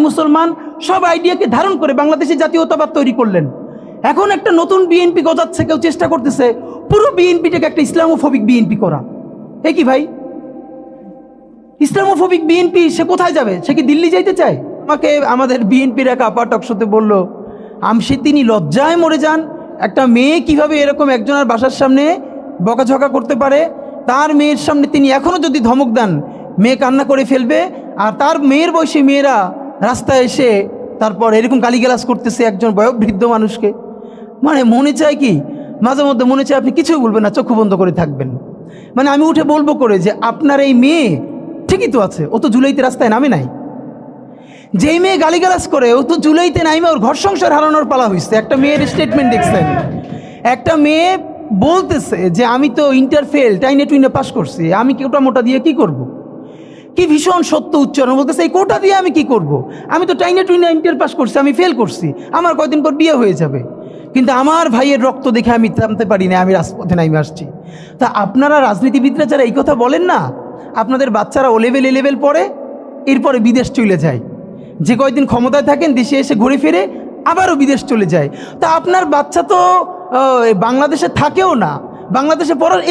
মুসলমান সব আইডিয়াকে ধারণ করে বাংলাদেশে জাতীয়তাবাদ তৈরি করলেন। এখন একটা নতুন বিএনপি গজাচ্ছে, কেউ চেষ্টা করতেছে পুরো বিএনপিটাকে একটা ইসলামোফোবিক বিএনপি করা। এ কি ভাই, ইসলামোফোবিক বিএনপি? সে কোথায় যাবে? সে কি দিল্লি যাইতে চায়? আমাকে আমাদের বিএনপির এক আপা টকশোতে বলল, আমসে তিনি লজ্জায় মরে যান, একটা মেয়ে কিভাবে এরকম একজনের বাসার সামনে বকাঝকা করতে পারে। তার মেয়ের সামনে তিনি এখনও যদি ধমক দেন, মেয়ে কান্না করে ফেলবে। আর তার মেয়ের বয়সী মেয়েরা রাস্তায় এসে তারপর এরকম গালিগালাজ করতেছে একজন বয়োবৃদ্ধ মানুষকে। মানে মনে চায় কি, মাঝে মধ্যে মনে চায় আপনি কিছুই বলবেন না, চক্ষু বন্ধ করে থাকবেন। মানে আমি উঠে বলবো করে যে আপনার এই মেয়ে ঠিকই তো আছে, ও তো জুলাইতে রাস্তায় নামে নাই। যেই মেয়ে গালিগালাজ করে ও তো জুলাইতে নামে ওর ঘর সংসার হারানোর পালা হয়েছে। একটা মেয়ের স্টেটমেন্ট দেখছেন, একটা মেয়ে বলতেছে যে আমি তো ইন্টার ফেল, টাইনে টুইনে পাস করছি, আমি কোটা মোটা দিয়ে কি করব। কি ভীষণ সত্য উচ্চারণ, বলতেছে এই কোটা দিয়ে আমি কি করব, আমি তো টাইনে টুইনে ইন্টার পাস করছি, আমি ফেল করছি, আমার কয়দিন পর বিয়ে হয়ে যাবে। কিন্তু আমার ভাইয়ের রক্ত দেখে আমি থামতে পারি না, আমি রাজপথে নামে আসছি। তা আপনারা রাজনীতিবিদরা যারা এই কথা বলেন না, আপনাদের বাচ্চারা ও লেভেল এ লেভেল পড়ে, এরপরে বিদেশ চলে যায়। যে কয়দিন ক্ষমতায় থাকেন দেশে এসে ঘুরে ফিরে আবারও বিদেশ চলে যায়। তা আপনার বাচ্চা তো বাংলাদেশে থাকেও না, বাংলাদেশে পড়ার